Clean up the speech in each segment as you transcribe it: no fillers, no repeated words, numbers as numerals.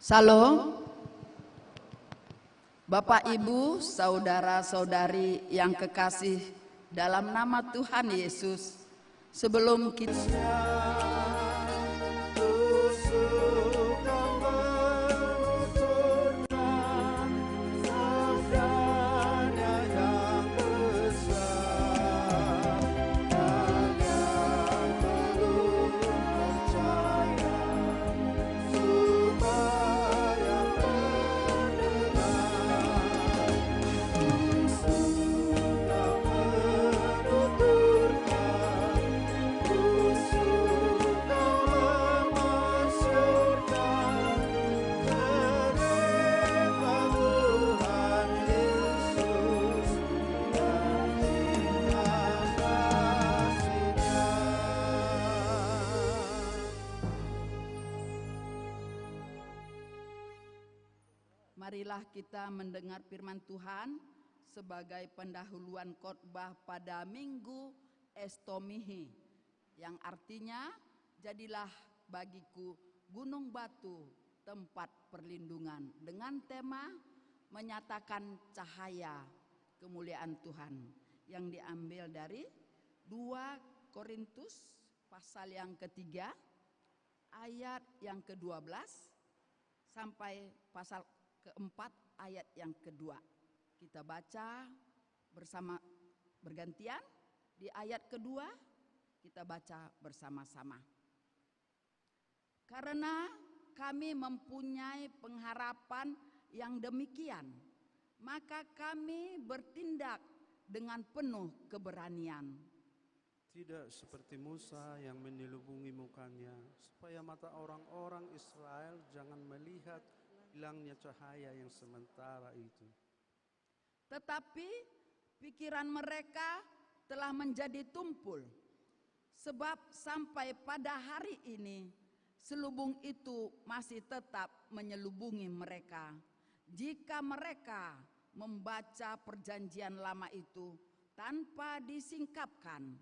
Salam, Bapak Ibu, saudara-saudari yang kekasih dalam nama Tuhan Yesus. Sebelum kita marilah kita mendengar firman Tuhan sebagai pendahuluan khotbah pada Minggu Estomihi, yang artinya jadilah bagiku gunung batu tempat perlindungan, dengan tema menyatakan cahaya kemuliaan Tuhan, yang diambil dari 2 Korintus pasal yang ketiga ayat yang ke-12 sampai pasal keempat ayat yang kedua. Kita baca bersama bergantian. Di ayat kedua kita baca bersama-sama. Karena kami mempunyai pengharapan yang demikian, maka kami bertindak dengan penuh keberanian. Tidak seperti Musa yang menyelubungi mukanya, supaya mata orang-orang Israel jangan melihat hilangnya cahaya yang sementara itu. Tetapi pikiran mereka telah menjadi tumpul, sebab sampai pada hari ini selubung itu masih tetap menyelubungi mereka. Jika mereka membaca perjanjian lama itu tanpa disingkapkan,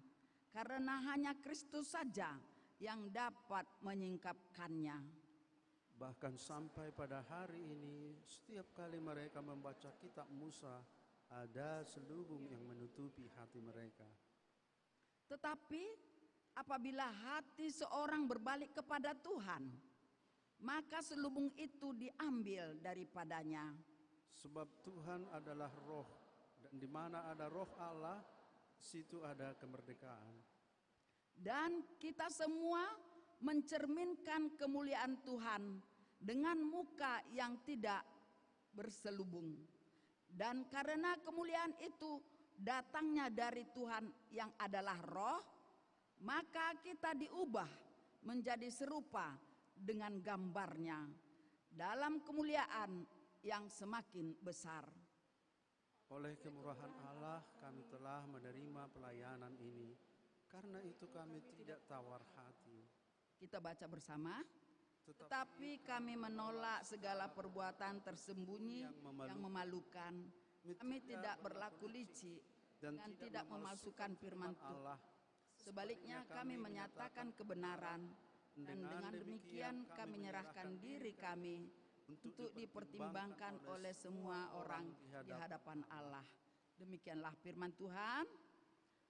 karena hanya Kristus saja yang dapat menyingkapkannya. Bahkan sampai pada hari ini, setiap kali mereka membaca kitab Musa, ada selubung yang menutupi hati mereka. Tetapi apabila hati seorang berbalik kepada Tuhan, maka selubung itu diambil daripadanya. Sebab Tuhan adalah roh, dan di mana ada roh Allah, situ ada kemerdekaan. Dan kita semua mencerminkan kemuliaan Tuhan dengan muka yang tidak berselubung. Dan karena kemuliaan itu datangnya dari Tuhan yang adalah roh, maka kita diubah menjadi serupa dengan gambarnya dalam kemuliaan yang semakin besar. Oleh kemurahan Allah kami telah menerima pelayanan ini. Karena itu kami tidak tawar hati. Kita baca bersama. Tetapi kami menolak segala perbuatan tersembunyi yang memalukan. Kami tidak berlaku licik dan tidak memalsukan firman Tuhan. Sebaliknya kami menyatakan kebenaran, dan dengan demikian kami menyerahkan diri kami untuk dipertimbangkan oleh semua orang di hadapan Allah. Demikianlah firman Tuhan.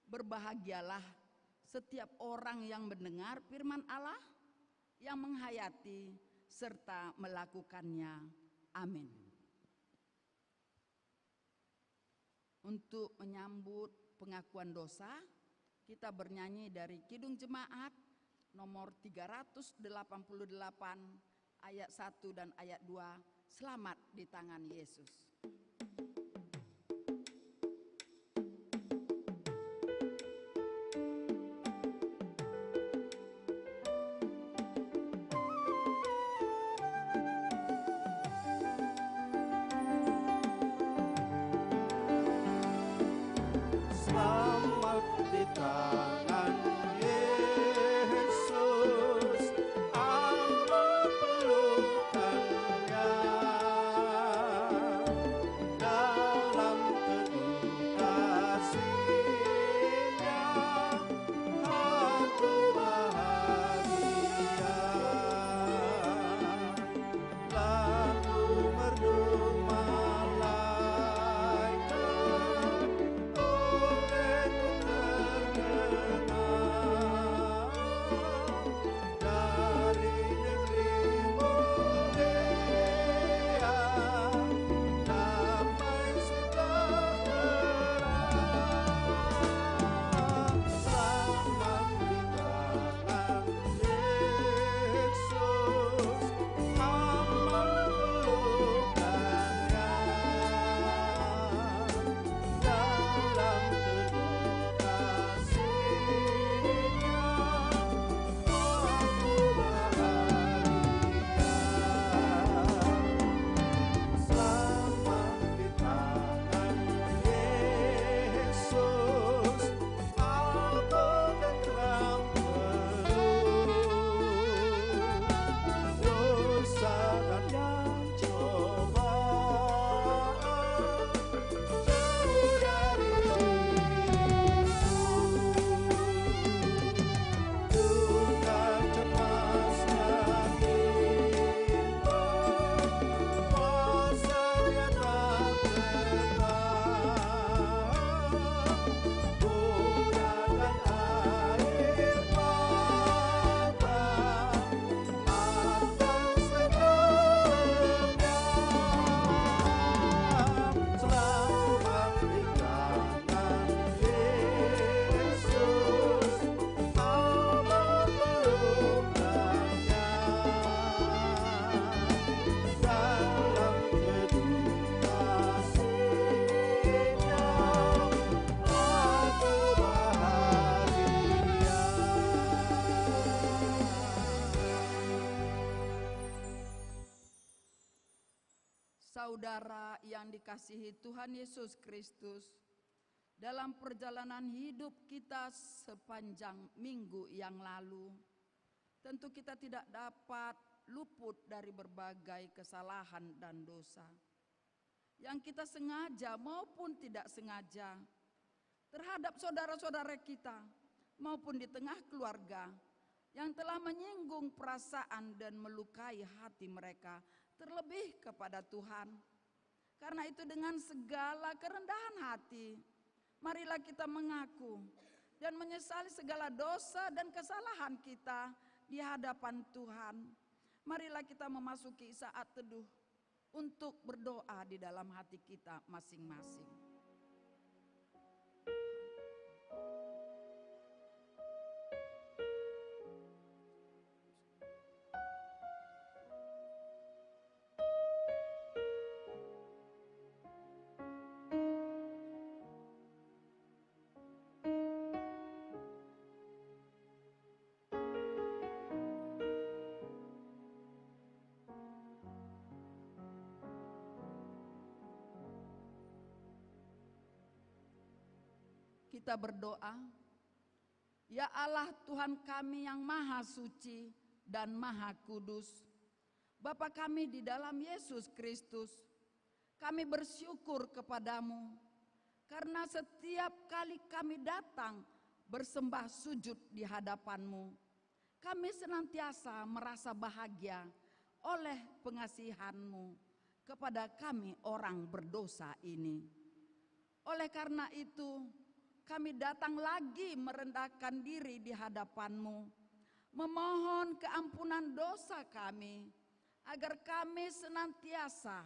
Berbahagialah setiap orang yang mendengar firman Allah, yang menghayati serta melakukannya. Amin. Untuk menyambut pengakuan dosa, kita bernyanyi dari Kidung Jemaat nomor 388 ayat 1 dan ayat 2, Selamat di tangan Yesus. Selamat di tangan Yesus, aman pelukannya. Dalam teduh kasih-Nya, hati bahagia. Lagu merdu malaikat, olehku terkenal. Dari negeri mulia, damai sejahtera. Selamat di tangan Yesus, aman pelukannya. Dalam teduh kasih-Nya, aku bahagia. Selamat di tangan Yesus, aku tentram penuh. Dosa dan yang cobaan jauh dari diriku. Duka cemas dan bimbang, kuasa-Nya tak terbang. Bukan air mata akan segalanya. Selamat di tangan Yesus, aman pelukannya. Dalam teduh kasih-Nya, aku bahagia. Saudara yang dikasihi Tuhan Yesus Kristus, dalam perjalanan hidup kita sepanjang minggu yang lalu, tentu kita tidak dapat luput dari berbagai kesalahan dan dosa yang kita sengaja maupun tidak sengaja terhadap saudara-saudara kita maupun di tengah keluarga yang telah menyinggung perasaan dan melukai hati mereka, terlebih kepada Tuhan. Karena itu dengan segala kerendahan hati, marilah kita mengaku dan menyesali segala dosa dan kesalahan kita di hadapan Tuhan. Marilah kita memasuki saat teduh untuk berdoa di dalam hati kita masing-masing. Kita berdoa, ya Allah Tuhan kami yang maha suci dan maha kudus, Bapa kami di dalam Yesus Kristus, kami bersyukur kepadamu karena setiap kali kami datang bersembah sujud di hadapanmu, kami senantiasa merasa bahagia oleh pengasihanmu kepada kami orang berdosa ini. Oleh karena itu, kami datang lagi merendahkan diri di hadapanmu, memohon keampunan dosa kami, agar kami senantiasa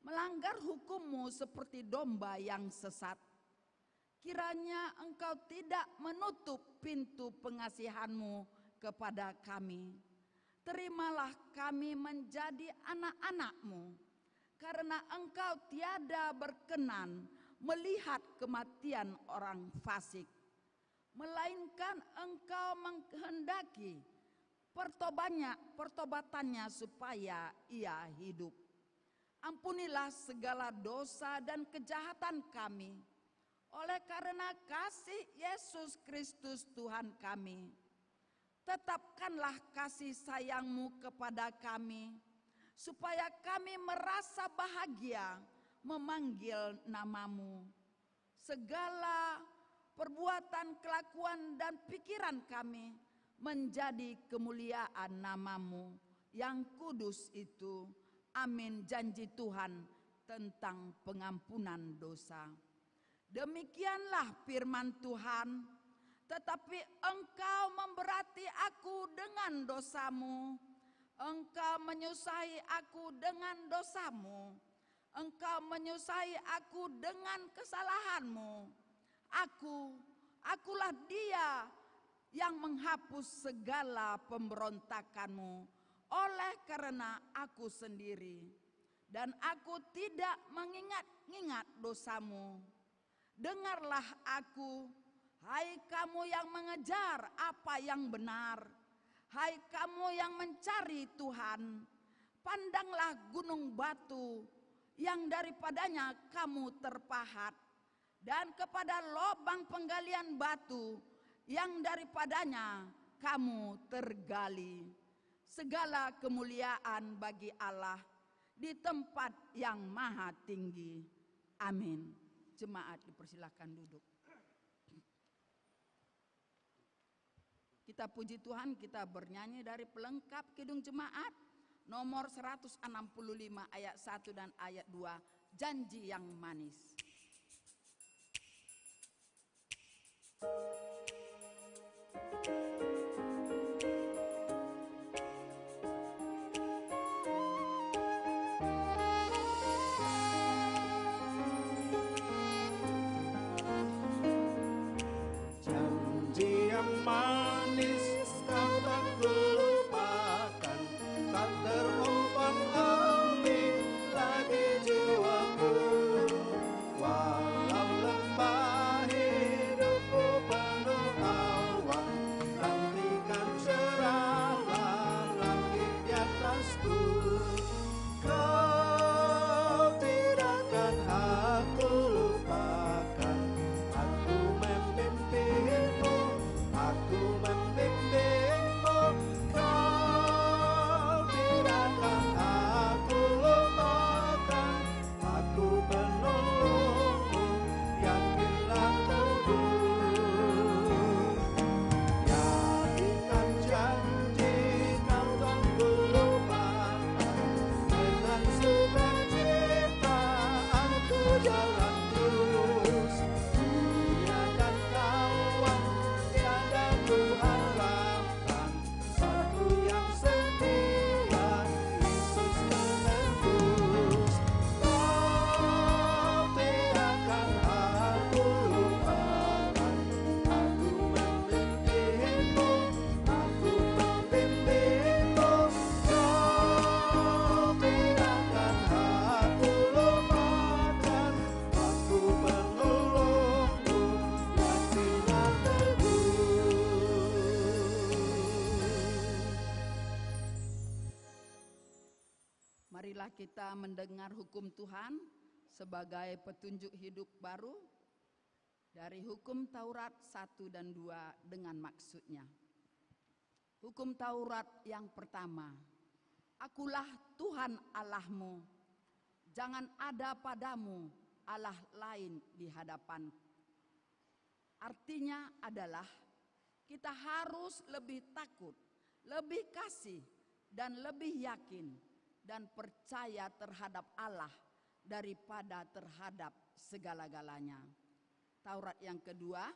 melanggar hukum-Mu seperti domba yang sesat. Kiranya Engkau tidak menutup pintu pengasihan-Mu kepada kami. Terimalah kami menjadi anak-anak-Mu, karena Engkau tiada berkenan melihat kematian orang fasik, melainkan Engkau menghendaki pertobatannya supaya ia hidup. Ampunilah segala dosa dan kejahatan kami, oleh karena kasih Yesus Kristus Tuhan kami. Tetapkanlah kasih sayang-Mu kepada kami, supaya kami merasa bahagia memanggil nama-Mu. Segala perbuatan, kelakuan, dan pikiran kami menjadi kemuliaan nama-Mu yang kudus itu. Amin. Janji Tuhan tentang pengampunan dosa. Demikianlah firman Tuhan. Tetapi Engkau memberati aku dengan dosamu. Engkau menyusahi aku dengan dosamu. Engkau menyusahi aku dengan kesalahanmu. Akulah dia yang menghapus segala pemberontakanmu oleh karena aku sendiri. Dan aku tidak mengingat-ingat dosamu. Dengarlah aku, hai kamu yang mengejar apa yang benar. Hai kamu yang mencari Tuhan. Pandanglah gunung batu yang daripadanya kamu terpahat, dan kepada lobang penggalian batu yang daripadanya kamu tergali. Segala kemuliaan bagi Allah di tempat yang maha tinggi. Amin. Jemaat dipersilakan duduk. Kita puji Tuhan, kita bernyanyi dari pelengkap Kidung Jemaat nomor 165 ayat 1 dan ayat 2, janji yang manis. Janji yang manis kau tak lupakan, tak terombang-ambing lagi jiwaku. Walau lembah hidupku penuh awan, tak Marilah kita mendengar hukum Tuhan sebagai petunjuk hidup baru dari hukum Taurat 1 dan 2 dengan maksudnya. Hukum Taurat yang pertama, Akulah Tuhan Allahmu, jangan ada padamu Allah lain di hadapan. Artinya adalah kita harus lebih takut, lebih kasih, dan lebih yakin dan percaya terhadap Allah daripada terhadap segala-galanya. Taurat yang kedua,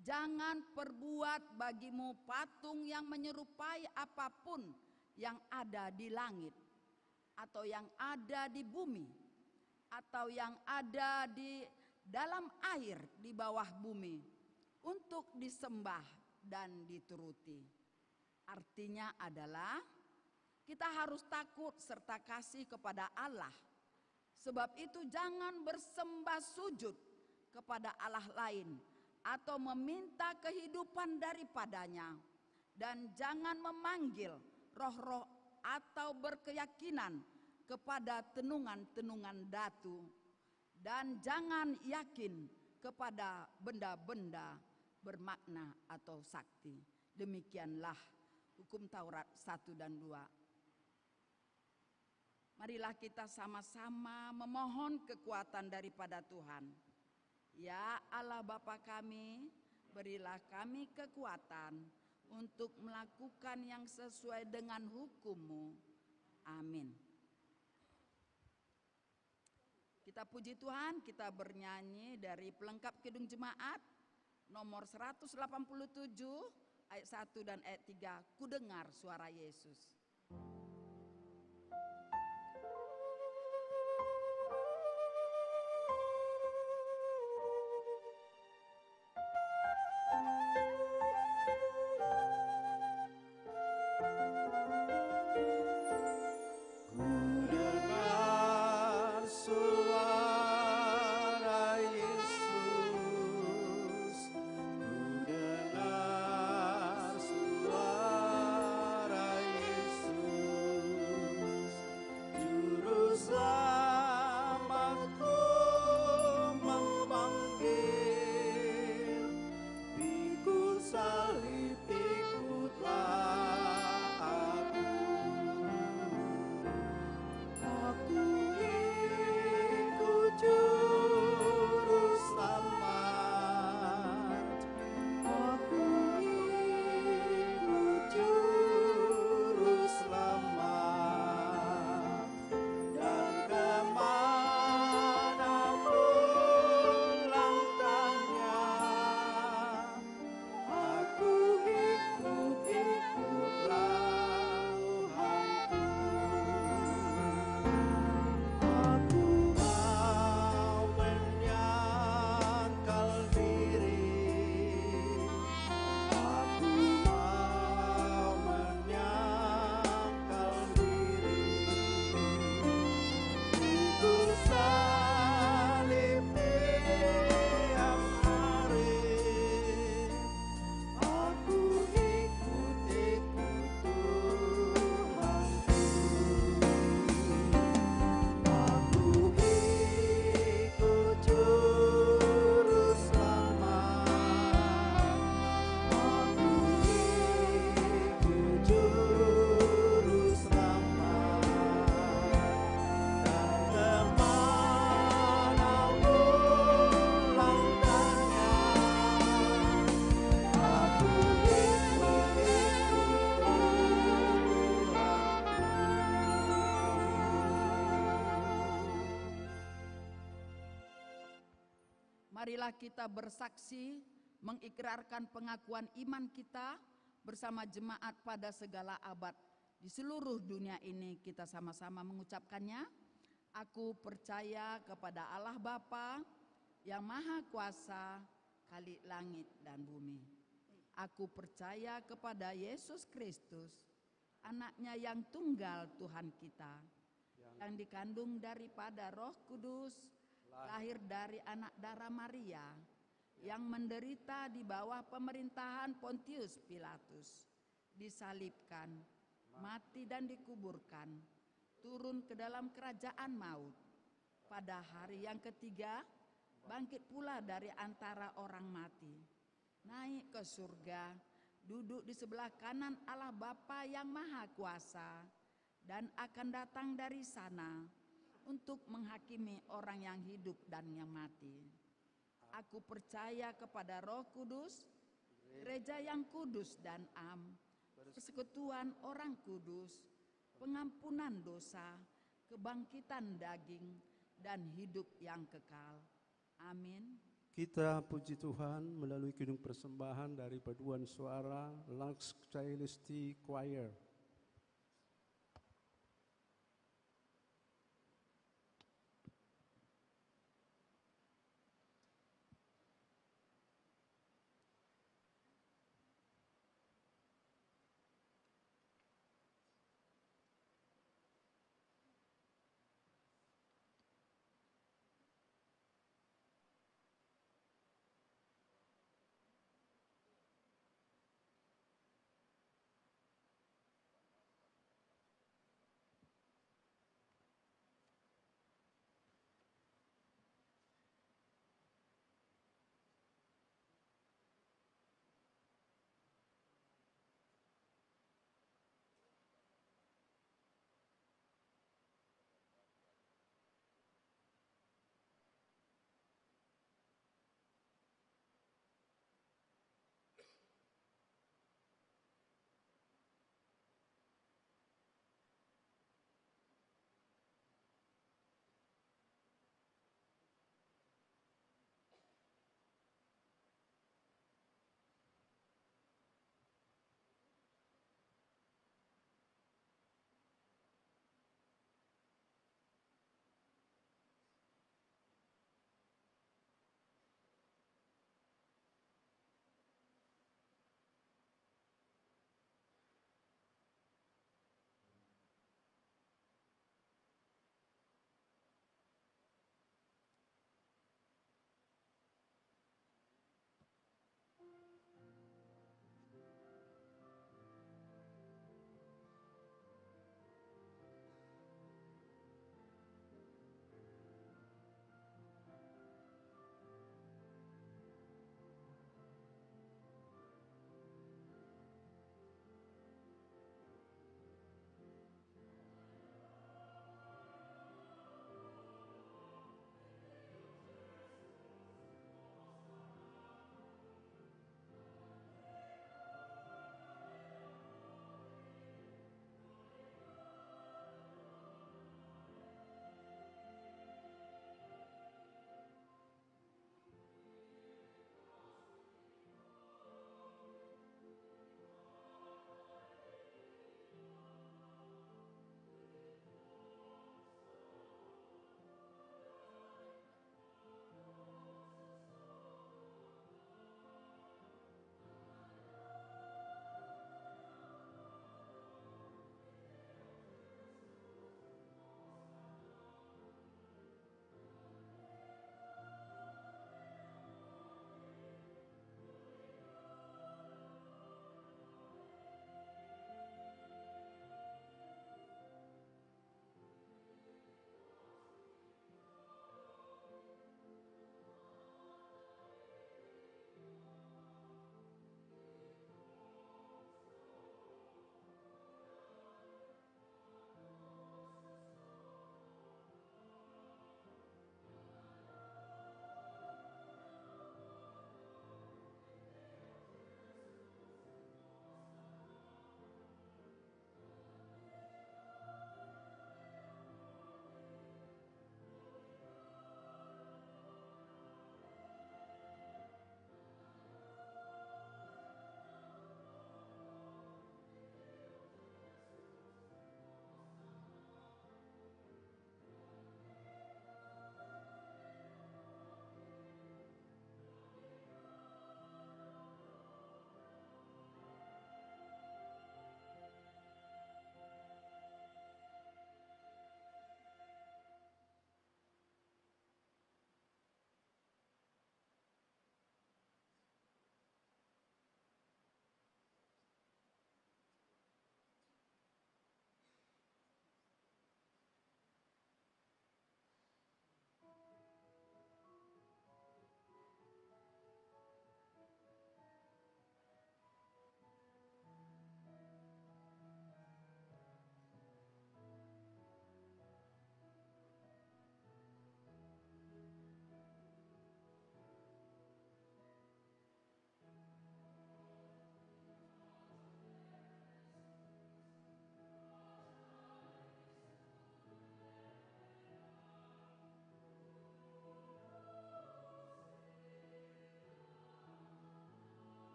jangan perbuat bagimu patung yang menyerupai apapun yang ada di langit, atau yang ada di bumi, atau yang ada di dalam air di bawah bumi, untuk disembah dan dituruti. Artinya adalah kita harus takut serta kasih kepada Allah. Sebab itu jangan bersembah sujud kepada Allah lain atau meminta kehidupan daripadanya. Dan jangan memanggil roh-roh atau berkeyakinan kepada tenungan-tenungan datu. Dan jangan yakin kepada benda-benda bermakna atau sakti. Demikianlah hukum Taurat 1 dan 2. Marilah kita sama-sama memohon kekuatan daripada Tuhan. Ya Allah Bapa kami, berilah kami kekuatan untuk melakukan yang sesuai dengan hukum-Mu. Amin. Kita puji Tuhan, kita bernyanyi dari pelengkap Kidung Jemaat nomor 187 ayat 1 dan ayat 3, Ku dengar suara Yesus. Marilah kita bersaksi mengikrarkan pengakuan iman kita bersama jemaat pada segala abad di seluruh dunia ini. Kita sama-sama mengucapkannya. Aku percaya kepada Allah Bapa yang Maha Kuasa, Khalik langit dan bumi. Aku percaya kepada Yesus Kristus, anaknya yang tunggal Tuhan kita, yang dikandung daripada Roh Kudus, lahir dari anak darah Maria, yang menderita di bawah pemerintahan Pontius Pilatus, disalibkan, mati dan dikuburkan, turun ke dalam kerajaan maut. Pada hari yang ketiga, bangkit pula dari antara orang mati, naik ke surga, duduk di sebelah kanan Allah Bapa yang Maha Kuasa, dan akan datang dari sana untuk menghakimi orang yang hidup dan yang mati. Aku percaya kepada Roh Kudus, gereja yang kudus dan am, persekutuan orang kudus, pengampunan dosa, kebangkitan daging, dan hidup yang kekal. Amin. Kita puji Tuhan melalui kidung persembahan dari paduan suara Lux Celesti Choir.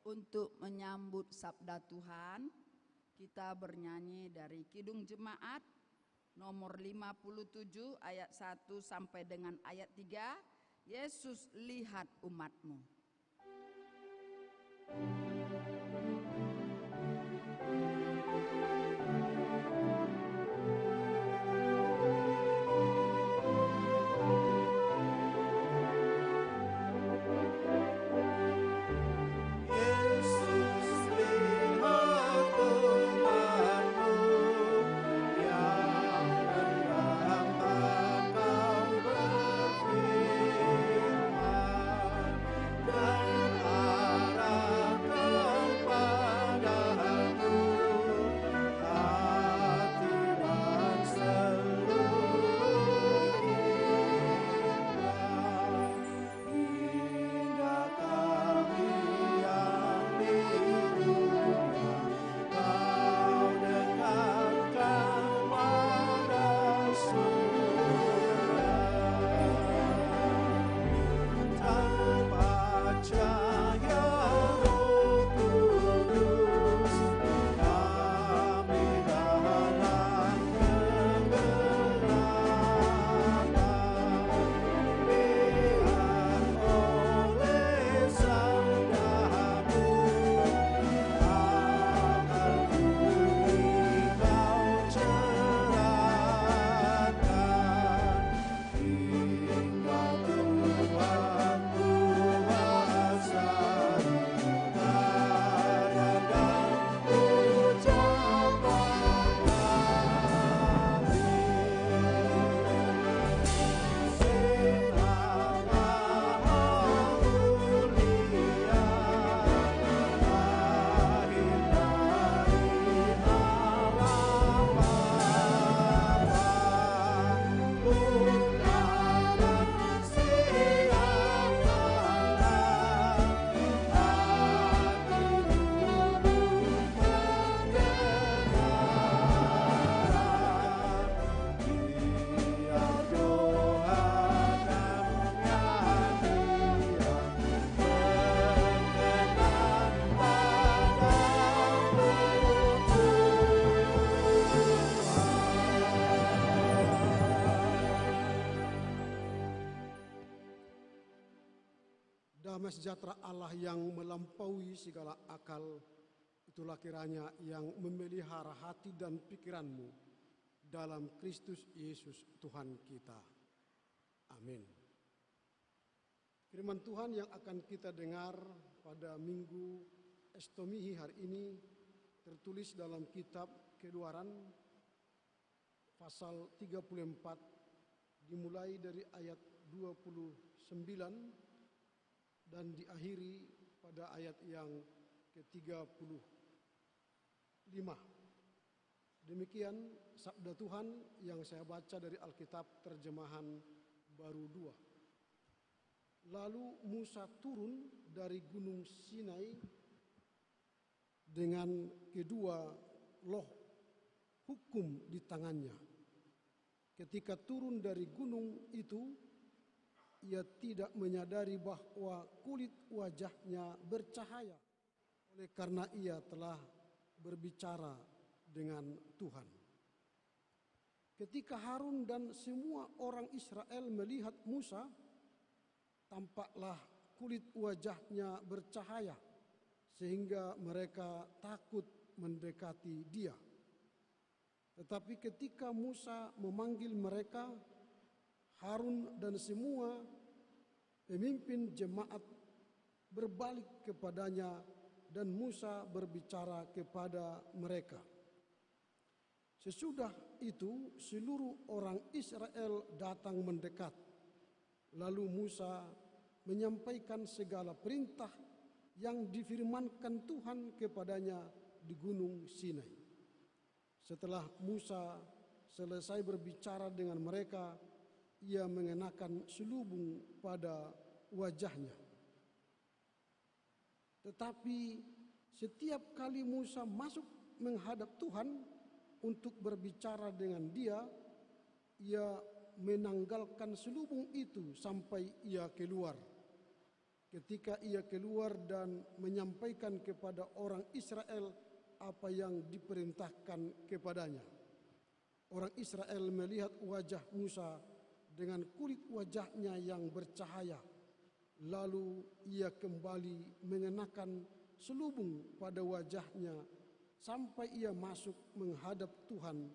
Untuk menyambut sabda Tuhan, kita bernyanyi dari Kidung Jemaat nomor 57 ayat 1 sampai dengan ayat 3. Yesus lihat umatmu. Damai sejahtera Allah yang melampaui segala akal, itulah kiranya yang memelihara hati dan pikiranmu dalam Kristus Yesus Tuhan kita. Amin. Firman Tuhan yang akan kita dengar pada Minggu Estomihi hari ini tertulis dalam kitab Keluaran pasal 34 dimulai dari ayat 29 dan diakhiri pada ayat yang ke-35. Demikian sabda Tuhan yang saya baca dari Alkitab terjemahan Baru 2. Lalu Musa turun dari Gunung Sinai dengan kedua loh hukum di tangannya. Ketika turun dari gunung itu, ia tidak menyadari bahwa kulit wajahnya bercahaya, oleh karena ia telah berbicara dengan Tuhan. Ketika Harun dan semua orang Israel melihat Musa, tampaklah kulit wajahnya bercahaya, sehingga mereka takut mendekati dia. Tetapi ketika Musa memanggil mereka, Harun dan semua pemimpin jemaat berbalik kepadanya dan Musa berbicara kepada mereka. Sesudah itu seluruh orang Israel datang mendekat. Lalu Musa menyampaikan segala perintah yang difirmankan Tuhan kepadanya di Gunung Sinai. Setelah Musa selesai berbicara dengan mereka, ia mengenakan selubung pada wajahnya. Tetapi setiap kali Musa masuk menghadap Tuhan untuk berbicara dengan dia, ia menanggalkan selubung itu sampai ia keluar. ketika ia keluar dan menyampaikan kepada orang Israel apa yang diperintahkan kepadanya. Orang Israel melihat wajah Musa dengan kulit wajahnya yang bercahaya. Lalu ia kembali mengenakan selubung pada wajahnya sampai ia masuk menghadap Tuhan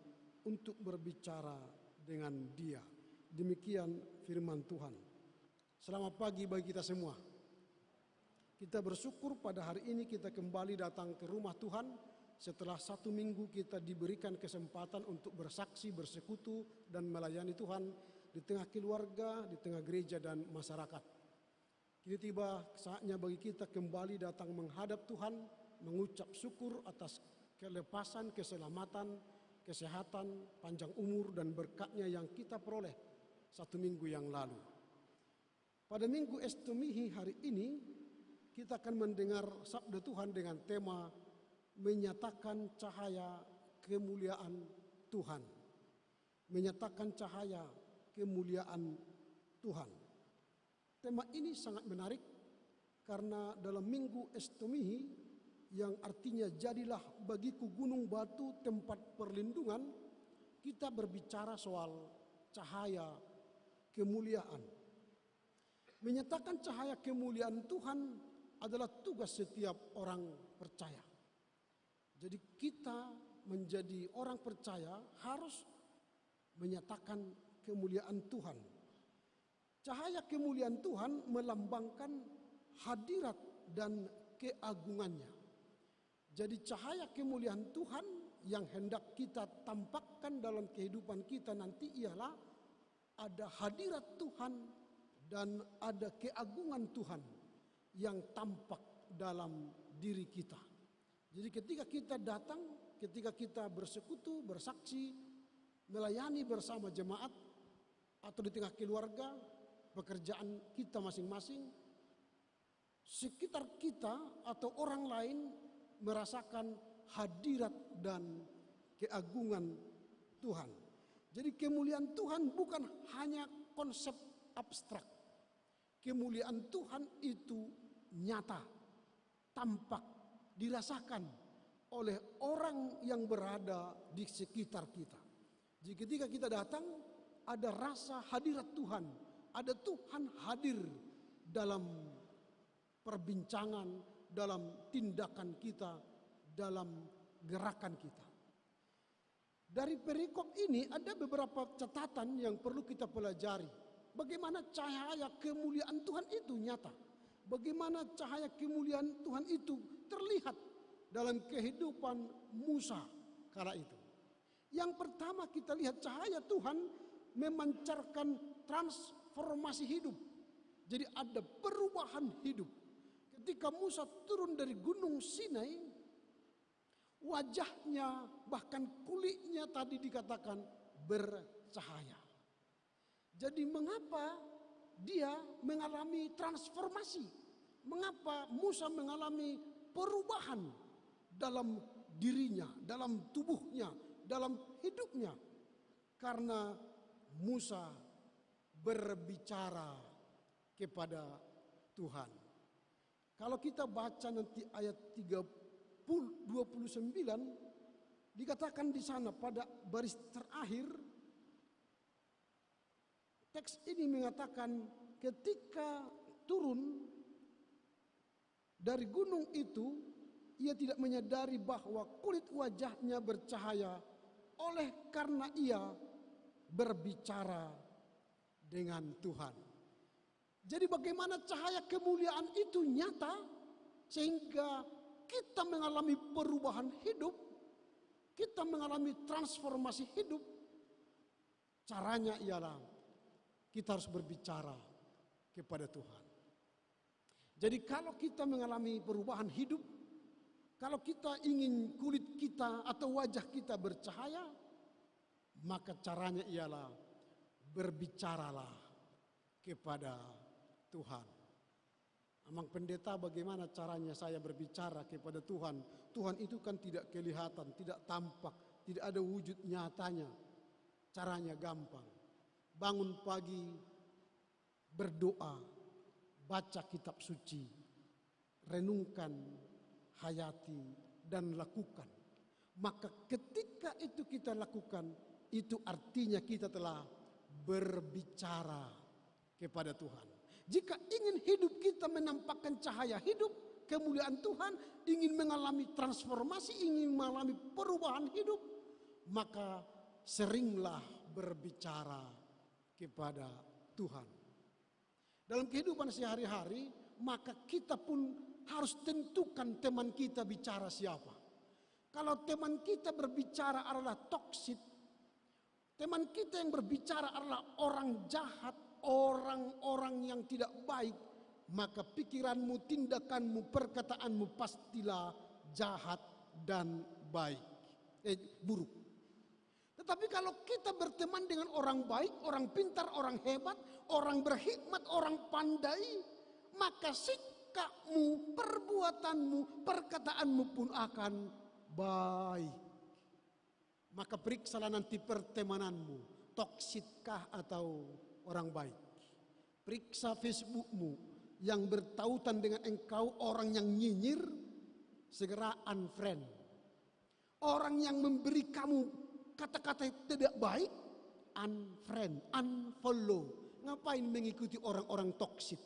untuk berbicara dengan dia. Demikian firman Tuhan. Selamat pagi bagi kita semua. Kita bersyukur pada hari ini kita kembali datang ke rumah Tuhan. Setelah 1 minggu kita diberikan kesempatan untuk bersaksi, bersekutu, dan melayani Tuhan di tengah keluarga, di tengah gereja dan masyarakat. Kini tiba saatnya bagi kita kembali datang menghadap Tuhan, mengucap syukur atas kelepasan, keselamatan, kesehatan, panjang umur, dan berkat-Nya yang kita peroleh 1 minggu yang lalu. Pada minggu Estomihi hari ini, kita akan mendengar sabda Tuhan dengan tema menyatakan cahaya kemuliaan Tuhan. Menyatakan cahaya kemuliaan Tuhan. Tema ini sangat menarik karena dalam minggu Estomihi yang artinya jadilah bagiku gunung batu tempat perlindungan, kita berbicara soal cahaya kemuliaan. Menyatakan cahaya kemuliaan Tuhan adalah tugas setiap orang percaya. Jadi kita menjadi orang percaya harus menyatakan kemuliaan Tuhan. Cahaya kemuliaan Tuhan melambangkan hadirat dan keagungannya. Jadi cahaya kemuliaan Tuhan yang hendak kita tampakkan dalam kehidupan kita nanti ialah ada hadirat Tuhan dan ada keagungan Tuhan yang tampak dalam diri kita. Jadi ketika kita datang, ketika kita bersekutu, bersaksi, melayani bersama jemaat atau di tengah keluarga, pekerjaan kita masing-masing, sekitar kita atau orang lain merasakan hadirat dan keagungan Tuhan. Jadi kemuliaan Tuhan bukan hanya konsep abstrak. Kemuliaan Tuhan itu nyata, tampak, dirasakan oleh orang yang berada di sekitar kita. Jadi ketika kita datang, ada rasa hadirat Tuhan. Ada Tuhan hadir dalam perbincangan, dalam tindakan kita, dalam gerakan kita. Dari perikop ini ada beberapa catatan yang perlu kita pelajari. Bagaimana cahaya kemuliaan Tuhan itu nyata. Bagaimana cahaya kemuliaan Tuhan itu terlihat dalam kehidupan Musa kala itu. Yang pertama kita lihat cahaya Tuhan memancarkan transformasi hidup. Jadi ada perubahan hidup. Ketika Musa turun dari gunung Sinai, wajahnya bahkan kulitnya tadi dikatakan bercahaya. Jadi mengapa dia mengalami transformasi? Mengapa Musa mengalami perubahan dalam dirinya, dalam tubuhnya, dalam hidupnya? Karena Musa berbicara kepada Tuhan. Kalau kita baca nanti ayat 29 dikatakan di sana pada baris terakhir, teks ini mengatakan ketika turun dari gunung itu, ia tidak menyadari bahwa kulit wajahnya bercahaya oleh karena ia berbicara dengan Tuhan. Jadi bagaimana cahaya kemuliaan itu nyata sehingga kita mengalami perubahan hidup, kita mengalami transformasi hidup. Caranya ialah kita harus berbicara kepada Tuhan. Jadi kalau kita mengalami perubahan hidup, kalau kita ingin kulit kita atau wajah kita bercahaya, maka caranya ialah berbicaralah kepada Tuhan. Amang pendeta, bagaimana caranya saya berbicara kepada Tuhan? Tuhan itu kan tidak kelihatan, tidak tampak, tidak ada wujud nyatanya. Caranya gampang. Bangun pagi, berdoa, baca kitab suci, renungkan, hayati, dan lakukan. Maka ketika itu kita lakukan, itu artinya kita telah berbicara kepada Tuhan. Jika ingin hidup kita menampakkan cahaya hidup, kemuliaan Tuhan, ingin mengalami transformasi, ingin mengalami perubahan hidup, maka seringlah berbicara kepada Tuhan. Dalam kehidupan sehari-hari, maka kita pun harus tentukan teman kita bicara siapa. Kalau teman kita berbicara adalah toksik, teman kita yang berbicara adalah orang jahat, orang-orang yang tidak baik, maka pikiranmu, tindakanmu, perkataanmu pastilah jahat dan buruk. Tetapi kalau kita berteman dengan orang baik, orang pintar, orang hebat, orang berhikmat, orang pandai, maka sikapmu, perbuatanmu, perkataanmu pun akan baik. Maka periksalah nanti pertemananmu, toksikkah atau orang baik. Periksa Facebookmu yang bertautan dengan engkau orang yang nyinyir, segera unfriend. Orang yang memberi kamu kata-kata yang tidak baik, unfriend, unfollow. Ngapain mengikuti orang-orang toksik?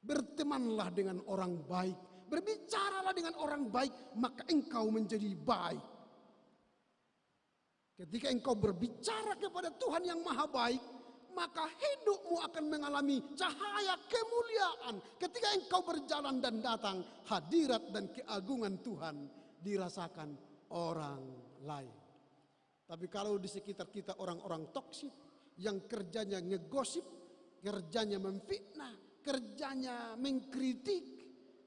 Bertemanlah dengan orang baik, berbicaralah dengan orang baik, maka engkau menjadi baik. Ketika engkau berbicara kepada Tuhan yang maha baik, maka hidupmu akan mengalami cahaya kemuliaan. Ketika engkau berjalan dan datang, hadirat dan keagungan Tuhan dirasakan orang lain. Tapi kalau di sekitar kita orang-orang toksik yang kerjanya ngegosip, kerjanya memfitnah, kerjanya mengkritik,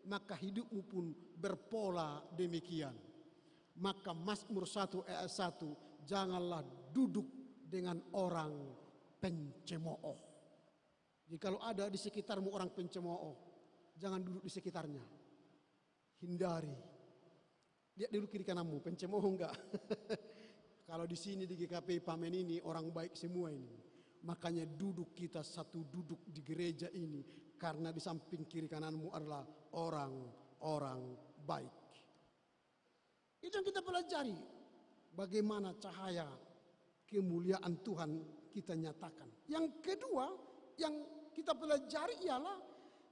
maka hidupmu pun berpola demikian. Maka Mazmur 1 ayat 1, janganlah duduk dengan orang pencemooh. Jikalau ada di sekitarmu orang pencemooh, jangan duduk di sekitarnya. Hindari. Lihat dulu kiri kananmu, pencemooh enggak? Kalau di sini di GKP Pamen ini orang baik semua ini. Makanya duduk kita satu duduk di gereja ini, karena di samping kiri kananmu adalah orang-orang baik. Itu yang kita pelajari. Bagaimana cahaya kemuliaan Tuhan kita nyatakan. Yang kedua yang kita pelajari ialah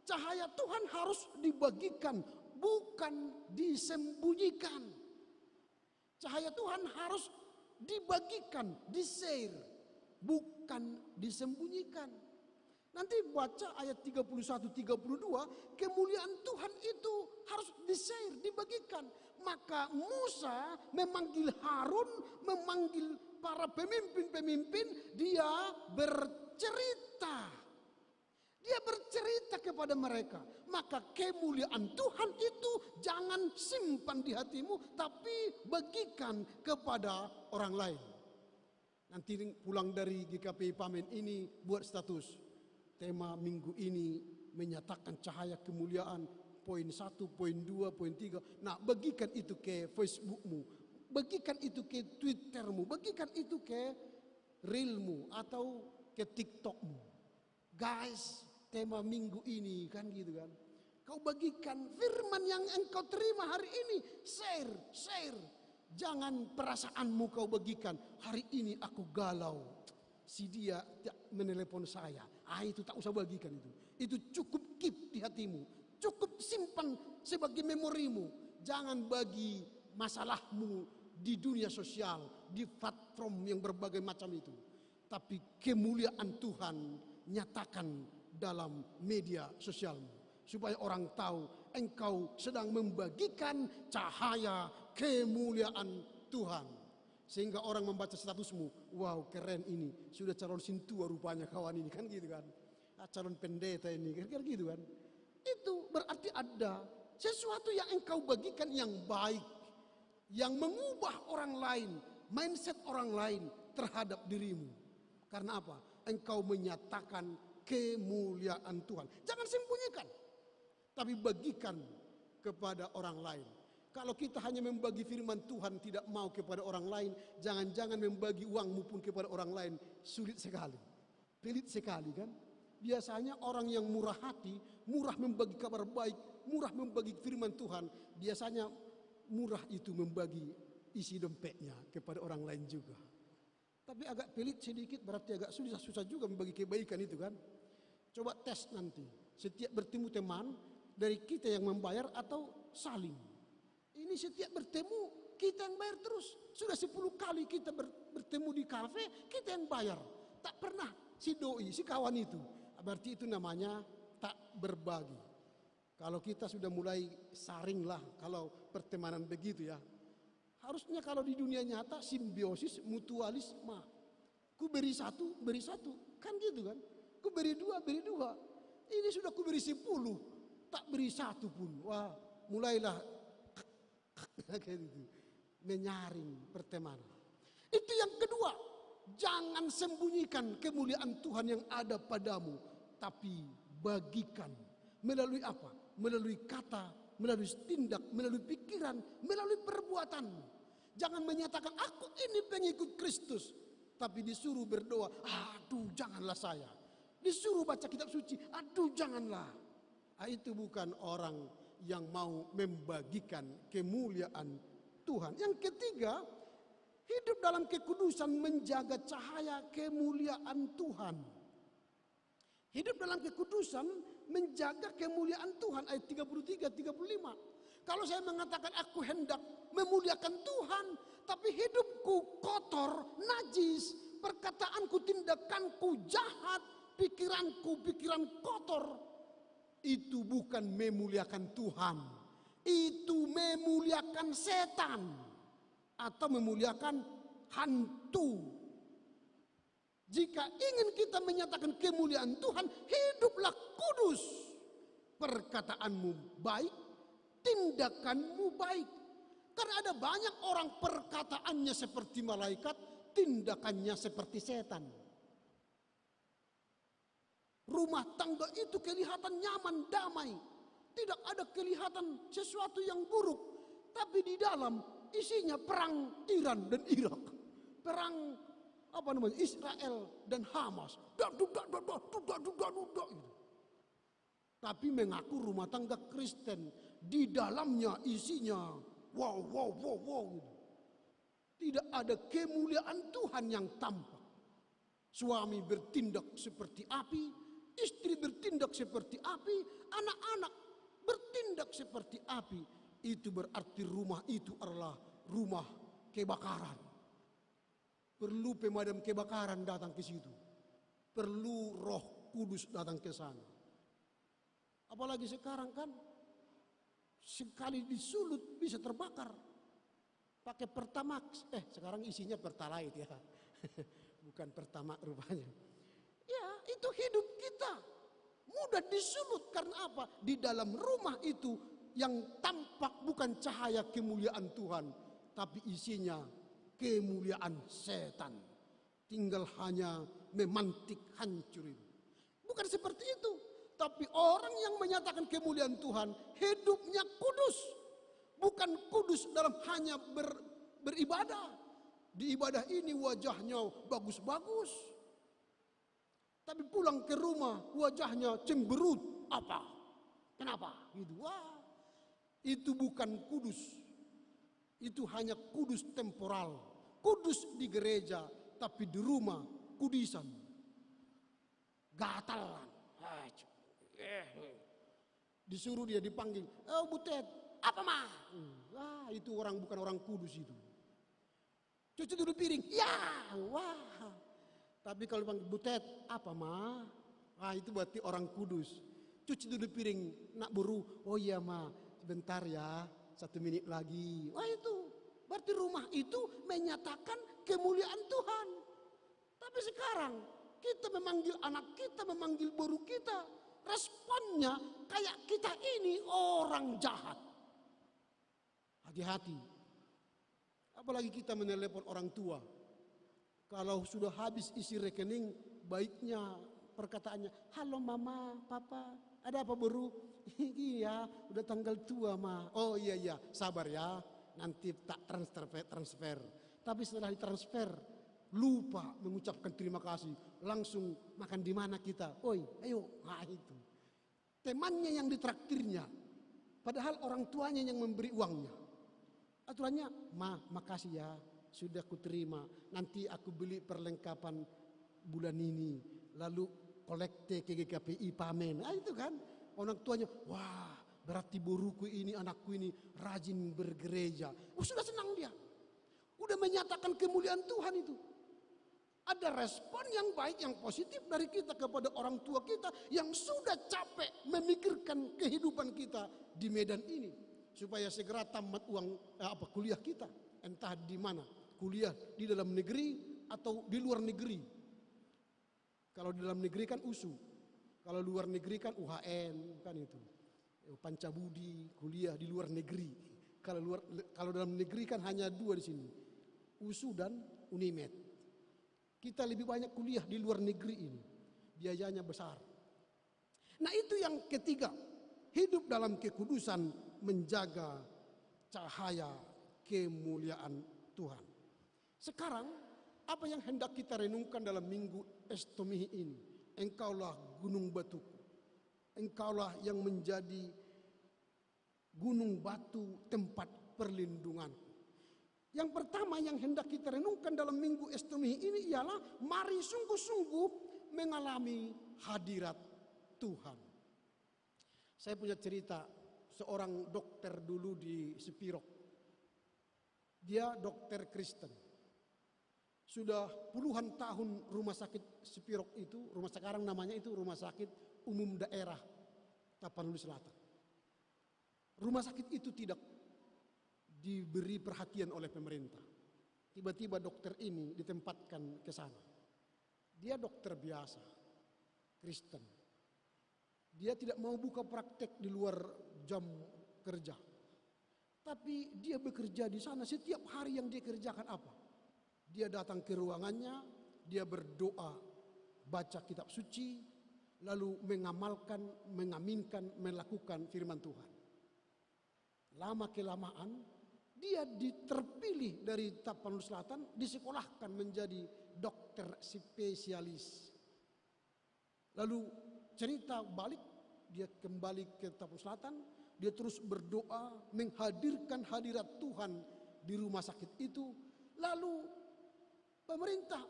cahaya Tuhan harus dibagikan, bukan disembunyikan. Cahaya Tuhan harus dibagikan, di-share, bukan disembunyikan. Nanti baca ayat 31-32, kemuliaan Tuhan itu harus di-share, dibagikan. Maka Musa memanggil Harun, memanggil para pemimpin-pemimpin, dia bercerita. Dia bercerita kepada mereka. Maka kemuliaan Tuhan itu jangan simpan di hatimu, tapi bagikan kepada orang lain. Nanti pulang dari GKP Pamen ini buat status. Tema minggu ini menyatakan cahaya kemuliaan. Poin 1, poin 2, poin 3. Nah, bagikan itu ke Facebookmu. Bagikan itu ke Twittermu. Bagikan itu ke Reelmu atau ke TikTokmu. Guys, tema minggu ini kan gitu kan. Kau bagikan firman yang engkau terima hari ini. Share. Jangan perasaanmu kau bagikan. Hari ini aku galau. Si dia menelepon saya. Itu tak usah bagikan itu. Itu cukup keep di hatimu. Cukup simpan sebagai memorimu. Jangan bagi masalahmu di dunia sosial, di platform yang berbagai macam itu. Tapi kemuliaan Tuhan nyatakan dalam media sosialmu. Supaya orang tahu engkau sedang membagikan cahaya kemuliaan Tuhan. Sehingga orang membaca statusmu, wow keren ini, sudah calon sintua rupanya kawan ini, kan gitu kan. Calon pendeta ini, kan gitu kan. Itu berarti ada sesuatu yang engkau bagikan yang baik, yang mengubah orang lain, mindset orang lain terhadap dirimu. Karena apa? Engkau menyatakan kemuliaan Tuhan. Jangan sembunyikan, tapi bagikan kepada orang lain. Kalau kita hanya membagi firman Tuhan tidak mau kepada orang lain, jangan-jangan membagi uangmu pun kepada orang lain, sulit sekali. Pelit sekali kan? biasanya orang yang murah hati, murah membagi kabar baik, murah membagi firman Tuhan, biasanya murah itu membagi isi dompetnya kepada orang lain juga. Tapi agak pelit sedikit, berarti agak susah juga membagi kebaikan itu kan. Coba tes nanti, setiap bertemu teman, dari kita yang membayar atau saling. Ini setiap bertemu kita yang bayar terus. Sudah 10 kali kita bertemu di kafe, kita yang bayar. Tak pernah si doi, si kawan itu. Berarti itu namanya tak berbagi. Kalau kita sudah mulai saring lah kalau pertemanan begitu ya. Harusnya kalau di dunia nyata simbiosis mutualisme. Ku beri satu, kan gitu kan? Ku beri dua, beri dua. Ini sudah ku beri 10, tak beri satu pun. Wah, mulailah menyaring pertemanan. Itu yang kedua, jangan sembunyikan kemuliaan Tuhan yang ada padamu, tapi bagikan. Melalui apa? Melalui kata, melalui tindak, melalui pikiran, melalui perbuatan. Jangan menyatakan aku ini pengikut Kristus, tapi disuruh berdoa, aduh janganlah saya. Disuruh baca kitab suci, aduh janganlah. Itu bukan orang yang mau membagikan kemuliaan Tuhan. Yang ketiga, hidup dalam kekudusan menjaga cahaya kemuliaan Tuhan. Hidup dalam kekudusan menjaga kemuliaan Tuhan. Ayat 33, 35. Kalau saya mengatakan aku hendak memuliakan Tuhan, tapi hidupku kotor, najis, perkataanku, tindakanku jahat, pikiran kotor, itu bukan memuliakan Tuhan. Itu memuliakan setan atau memuliakan hantu. Jika ingin kita menyatakan kemuliaan Tuhan, hiduplah kudus. Perkataanmu baik, tindakanmu baik. Karena ada banyak orang perkataannya seperti malaikat, tindakannya seperti setan. Rumah tangga itu kelihatan nyaman, damai. Tidak ada kelihatan sesuatu yang buruk. Tapi di dalam isinya perang Iran dan Irak. Perang Israel dan Hamas. Tapi mengaku rumah tangga Kristen. Di dalamnya isinya wow. Tidak ada kemuliaan Tuhan yang tampak. Suami bertindak seperti api, istri bertindak seperti api, anak-anak bertindak seperti api. Itu berarti rumah itu adalah rumah kebakaran. Perlu pemadam kebakaran datang ke situ. Perlu Roh Kudus datang ke sana. Apalagi sekarang kan, sekali disulut bisa terbakar. Pakai Pertamax. Sekarang isinya Pertalite ya. Bukan Pertamax rupanya. Ya, itu hidup kita. Mudah disulut karena apa? Di dalam rumah itu yang tampak bukan cahaya kemuliaan Tuhan, tapi isinya kemuliaan setan. Tinggal hanya memantik hancurin. Bukan seperti itu. Tapi orang yang menyatakan kemuliaan Tuhan, hidupnya kudus. Bukan kudus dalam hanya beribadah. Di ibadah ini wajahnya bagus-bagus. Tapi pulang ke rumah wajahnya cemberut. Apa? Kenapa? Wah, itu bukan kudus. Itu hanya kudus temporal. Kudus di gereja, tapi di rumah kudisan. Gatalan. Disuruh dia dipanggil, Butet, apa mah? Wah, itu bukan orang kudus itu. Cuci dulu piring, ya, wah. Tapi kalau dipanggil Butet, apa mah? Wah, itu berarti orang kudus. Cuci dulu piring, nak buru, oh iya mah, sebentar ya, 1 menit lagi. Wah itu, berarti rumah itu menyatakan kemuliaan Tuhan. Tapi sekarang, kita memanggil anak kita, memanggil buru kita. Responnya kayak kita ini orang jahat. Hati-hati. Apalagi kita menelepon orang tua. Kalau sudah habis isi rekening, baiknya perkataannya, halo mama, papa, ada apa buru? Iya, udah tanggal tua mah. Oh iya, sabar ya, nanti tak transfer. Tapi setelah ditransfer, lupa mengucapkan terima kasih, langsung makan di mana kita? Oi, ayo, nah itu. Temannya yang ditraktirnya, padahal orang tuanya yang memberi uangnya. Aturannya, makasih ya, sudah aku terima. Nanti aku beli perlengkapan bulan ini, lalu kolekte ke GKPI pamen. Ah itu kan, orang tuanya, wah berarti buruku ini, anakku ini rajin bergereja. Sudah senang dia, udah menyatakan kemuliaan Tuhan itu. Ada respon yang baik, yang positif dari kita kepada orang tua kita yang sudah capek memikirkan kehidupan kita di medan ini supaya segera tamat kuliah kita, entah di mana, kuliah di dalam negeri atau di luar negeri. Kalau di dalam negeri kan USU, kalau luar negeri kan UHN kan itu, Pancabudi, kuliah di luar negeri. Kalau dalam negeri kan hanya 2 di sini, USU dan Unimed. Kita lebih banyak kuliah di luar negeri ini, biayanya besar. Nah itu yang ketiga, hidup dalam kekudusan, menjaga cahaya kemuliaan Tuhan. Sekarang apa yang hendak kita renungkan dalam minggu Estomihi ini? Engkaulah gunung batuku, engkaulah yang menjadi gunung batu tempat perlindunganku. Yang pertama yang hendak kita renungkan dalam minggu Estomihi ini ialah mari sungguh-sungguh mengalami hadirat Tuhan. Saya punya cerita seorang dokter dulu di Sepirok. Dia dokter Kristen. Sudah puluhan tahun rumah sakit Sepirok itu, rumah sekarang namanya itu Rumah Sakit Umum Daerah Tapanuli Selatan. Rumah sakit itu tidak diberi perhatian oleh pemerintah. Tiba-tiba dokter ini ditempatkan ke sana. Dia dokter biasa, Kristen. Dia tidak mau buka praktek di luar jam kerja. Tapi dia bekerja di sana. Setiap hari yang dia kerjakan apa? Dia datang ke ruangannya, dia berdoa, baca kitab suci, lalu mengamalkan, mengaminkan, melakukan firman Tuhan. Lama kelamaan dia terpilih dari Tapanuli Selatan, disekolahkan menjadi dokter spesialis. Lalu cerita balik, dia kembali ke Tapanuli Selatan, dia terus berdoa, menghadirkan hadirat Tuhan di rumah sakit itu. Lalu pemerintah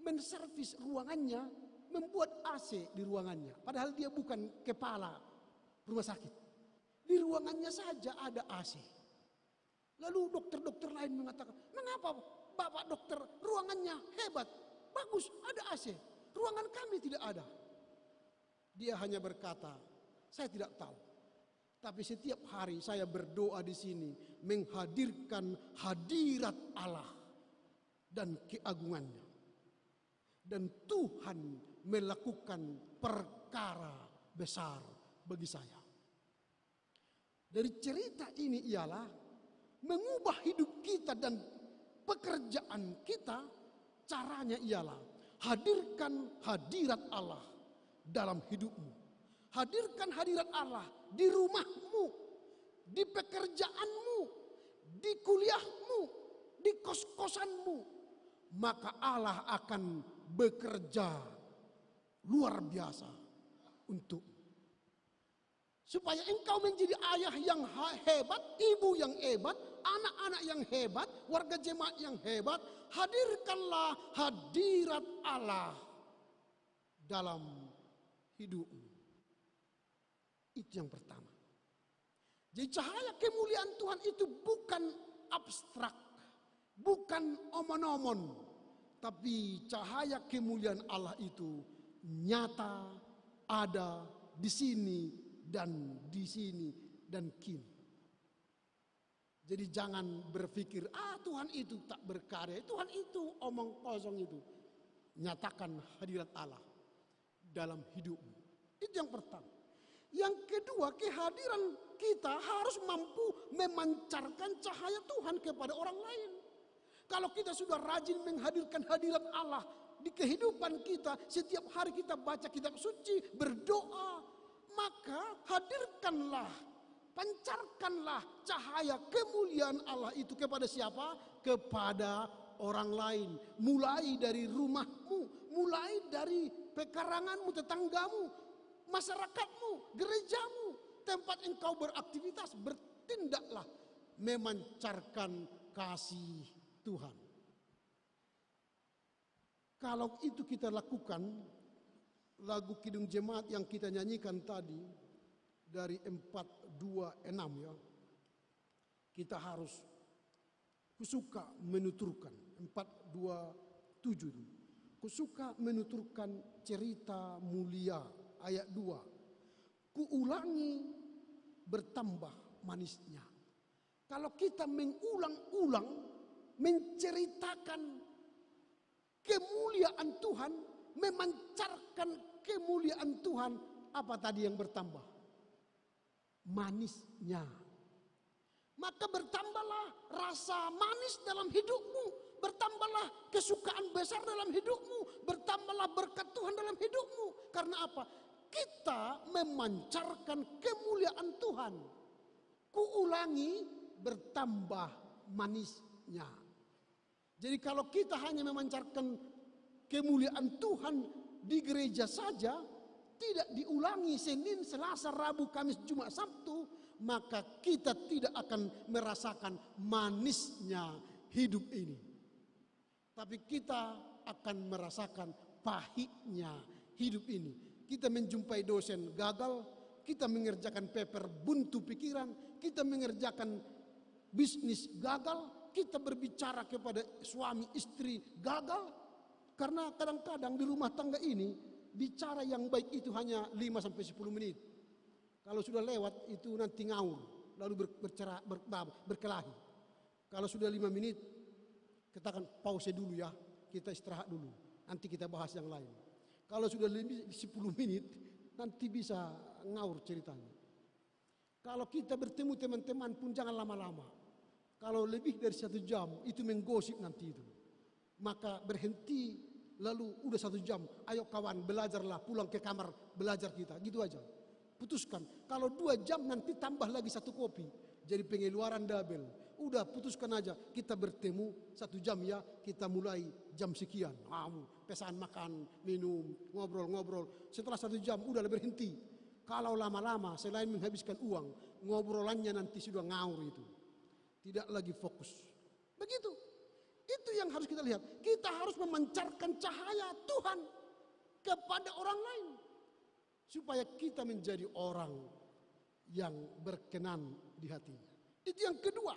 menservis ruangannya, membuat AC di ruangannya. Padahal dia bukan kepala rumah sakit. Di ruangannya saja ada AC. Lalu dokter-dokter lain mengatakan, mengapa Bapak dokter ruangannya hebat, bagus, ada AC. Ruangan kami tidak ada. Dia hanya berkata, saya tidak tahu. Tapi setiap hari saya berdoa di sini menghadirkan hadirat Allah dan keagungannya. Dan Tuhan melakukan perkara besar bagi saya. Dari cerita ini ialah mengubah hidup kita dan pekerjaan kita, caranya ialah hadirkan hadirat Allah dalam hidupmu. Hadirkan hadirat Allah di rumahmu, di pekerjaanmu, di kuliahmu, di kos-kosanmu. Maka Allah akan bekerja luar biasa untukmu. Supaya engkau menjadi ayah yang hebat, ibu yang hebat, anak-anak yang hebat, warga jemaat yang hebat. Hadirkanlah hadirat Allah dalam hidupmu. Itu yang pertama. Jadi cahaya kemuliaan Tuhan itu bukan abstrak, bukan omon-omon, tapi cahaya kemuliaan Allah itu nyata, ada di sini dan di sini dan kini. Jadi jangan berpikir, Tuhan itu tak berkarya, Tuhan itu omong kosong itu. Nyatakan hadirat Allah dalam hidupmu. Itu yang pertama. Yang kedua, kehadiran kita harus mampu memancarkan cahaya Tuhan kepada orang lain. Kalau kita sudah rajin menghadirkan hadirat Allah di kehidupan kita, setiap hari kita baca kitab suci, berdoa, maka hadirkanlah, pancarkanlah cahaya kemuliaan Allah itu kepada siapa? Kepada orang lain, mulai dari rumahmu, mulai dari pekaranganmu, tetanggamu, masyarakatmu, gerejamu, tempat engkau beraktivitas, bertindaklah memancarkan kasih Tuhan. Kalau itu kita lakukan, lagu Kidung Jemaat yang kita nyanyikan tadi dari 426 ya, kita harus kusuka menuturkan 427 itu. Kusuka menuturkan cerita mulia ayat 2. Kuulangi bertambah manisnya. Kalau kita mengulang-ulang menceritakan kemuliaan Tuhan, memancarkan kemuliaan Tuhan, apa tadi yang bertambah? Manisnya. Maka bertambahlah rasa manis dalam hidupmu, bertambahlah kesukaan besar dalam hidupmu, bertambahlah berkat Tuhan dalam hidupmu. Karena apa? Kita memancarkan kemuliaan Tuhan. Kuulangi, bertambah manisnya. Jadi kalau kita hanya memancarkan kemuliaan Tuhan di gereja saja, tidak diulangi Senin, Selasa, Rabu, Kamis, Jumat, Sabtu, maka kita tidak akan merasakan manisnya hidup ini. Tapi kita akan merasakan pahitnya hidup ini. Kita menjumpai dosen gagal, kita mengerjakan paper buntu pikiran, kita mengerjakan bisnis gagal, kita berbicara kepada suami istri gagal. Karena kadang-kadang di rumah tangga ini bicara yang baik itu hanya 5-10 menit. Kalau sudah lewat itu nanti ngaur, lalu berkelahi. Kalau sudah 5 menit, katakan pause dulu ya, kita istirahat dulu, nanti kita bahas yang lain. Kalau sudah lebih 10 menit, nanti bisa ngaur ceritanya. Kalau kita bertemu teman-teman pun jangan lama-lama. Kalau lebih dari 1 jam, itu menggosip nanti itu. Maka berhenti, lalu udah 1 jam, ayo kawan belajarlah, pulang ke kamar belajar kita, gitu aja. Putuskan, kalau 2 jam nanti tambah lagi 1 kopi, jadi pengeluaran double. Udah putuskan aja, kita bertemu 1 jam ya, kita mulai jam sekian. Pesan makan, minum, ngobrol-ngobrol. Setelah 1 jam udah berhenti. Kalau lama-lama selain menghabiskan uang, ngobrolannya nanti sudah ngaur itu. Tidak lagi fokus. Begitu. Itu yang harus kita lihat. Kita harus memancarkan cahaya Tuhan kepada orang lain. Supaya kita menjadi orang yang berkenan di hatinya. Itu yang kedua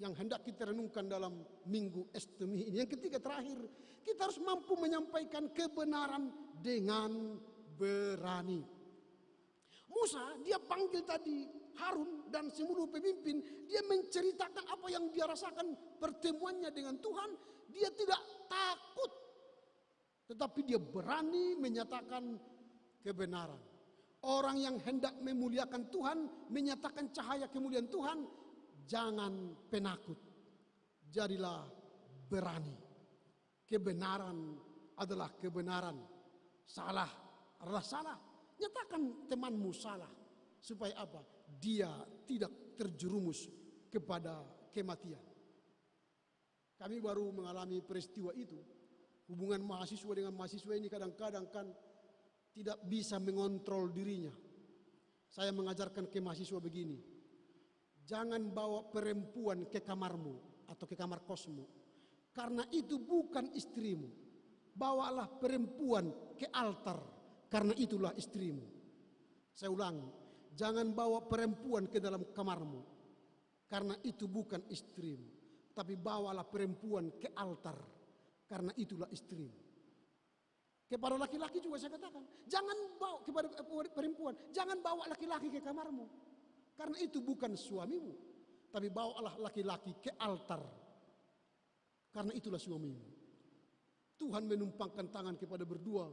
yang hendak kita renungkan dalam minggu Estemi ini. Yang ketiga terakhir, kita harus mampu menyampaikan kebenaran dengan berani. Musa dia panggil tadi Harun dan seluruh pemimpin, dia menceritakan apa yang dia rasakan pertemuannya dengan Tuhan. Dia tidak takut, tetapi dia berani menyatakan kebenaran. Orang yang hendak memuliakan Tuhan, menyatakan cahaya kemuliaan Tuhan, jangan penakut, jadilah berani. Kebenaran adalah kebenaran, salah adalah salah. Nyatakan temanmu salah, supaya apa? Dia tidak terjerumus kepada kematian. Kami baru mengalami peristiwa itu. Hubungan mahasiswa dengan mahasiswa ini kadang-kadang kan tidak bisa mengontrol dirinya. Saya mengajarkan ke mahasiswa begini, jangan bawa perempuan ke kamarmu atau ke kamar kosmu, karena itu bukan istrimu. Bawalah perempuan ke altar, karena itulah istrimu. Saya ulangi, jangan bawa perempuan ke dalam kamarmu, karena itu bukan istrimu. Tapi bawalah perempuan ke altar, karena itulah istrimu. Kepada laki-laki juga saya katakan, jangan bawa kepada perempuan, jangan bawa laki-laki ke kamarmu, karena itu bukan suamimu. Tapi bawalah laki-laki ke altar, karena itulah suamimu. Tuhan menumpangkan tangan kepada berdua.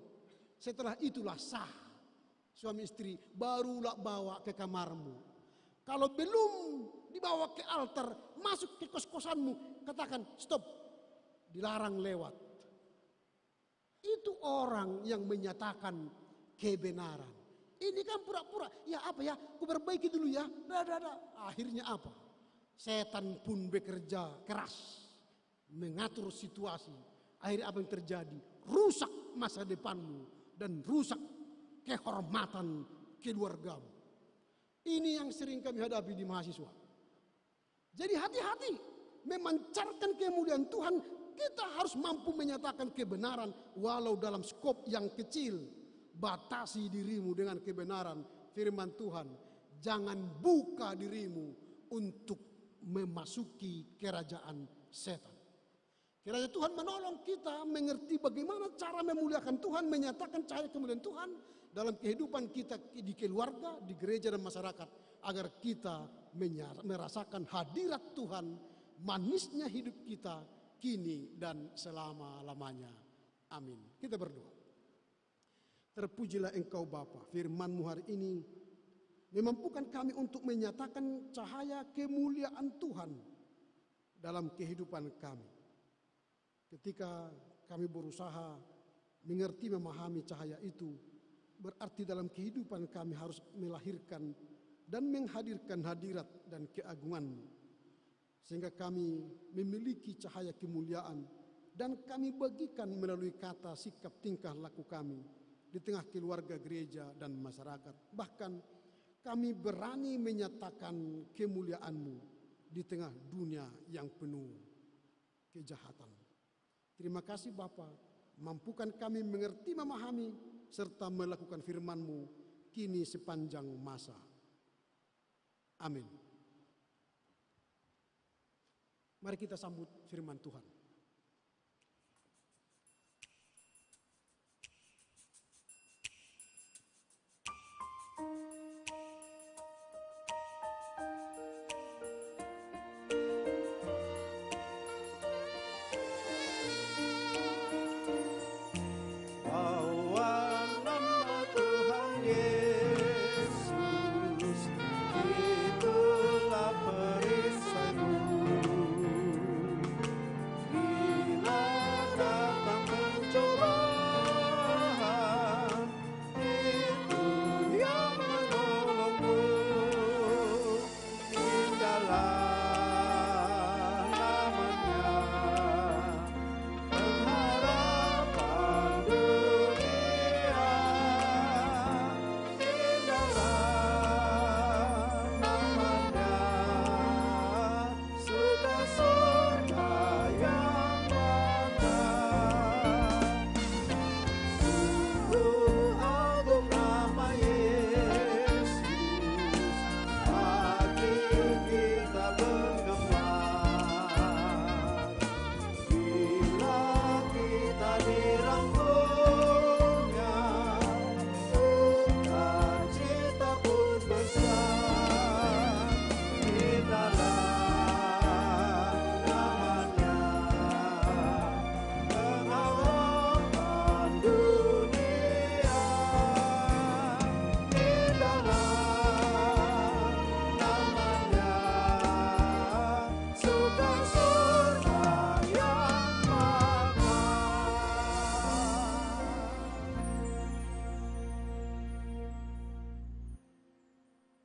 Setelah itulah sah suami istri, barulah bawa ke kamarmu. Kalau belum dibawa ke altar, masuk ke kos-kosanmu, katakan stop, dilarang lewat. Itu orang yang menyatakan kebenaran. Ini kan pura-pura, ya apa ya, ku perbaiki dulu ya. Akhirnya apa? Setan pun bekerja keras mengatur situasi. Akhirnya apa yang terjadi? Rusak masa depanmu dan rusak kehormatan keluargamu. Ini yang sering kami hadapi di mahasiswa. Jadi hati-hati memancarkan kemuliaan Tuhan. Kita harus mampu menyatakan kebenaran walau dalam skop yang kecil. Batasi dirimu dengan kebenaran firman Tuhan. Jangan buka dirimu untuk memasuki kerajaan setan. Kiranya Tuhan menolong kita mengerti bagaimana cara memuliakan Tuhan, menyatakan cahaya kemuliaan Tuhan dalam kehidupan kita di keluarga, di gereja dan masyarakat, agar kita merasakan hadirat Tuhan, manisnya hidup kita kini dan selama-lamanya. Amin. Kita berdoa. Terpujilah Engkau Bapa, firman-Mu hari ini memampukan kami untuk menyatakan cahaya kemuliaan Tuhan dalam kehidupan kami. Ketika kami berusaha mengerti, memahami cahaya itu, berarti dalam kehidupan kami harus melahirkan dan menghadirkan hadirat dan keagungan-Mu, sehingga kami memiliki cahaya kemuliaan dan kami bagikan melalui kata, sikap, tingkah laku kami di tengah keluarga, gereja dan masyarakat. Bahkan kami berani menyatakan kemuliaan-Mu di tengah dunia yang penuh kejahatan. Terima kasih Bapa, mampukan kami mengerti, memahami, serta melakukan firman-Mu kini sepanjang masa. Amin. Mari kita sambut firman Tuhan.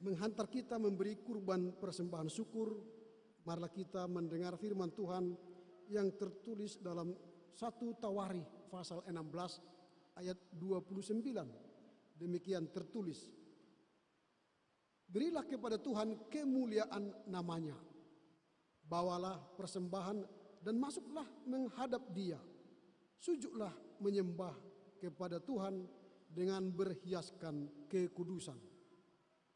Menghantar kita memberi kurban persembahan syukur, marilah kita mendengar firman Tuhan yang tertulis dalam 1 Tawarikh pasal 16 ayat 29. Demikian tertulis, berilah kepada Tuhan kemuliaan namanya, bawalah persembahan dan masuklah menghadap Dia, sujudlah menyembah kepada Tuhan dengan berhiaskan kekudusan.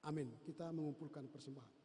Amin. Kita mengumpulkan persembahan.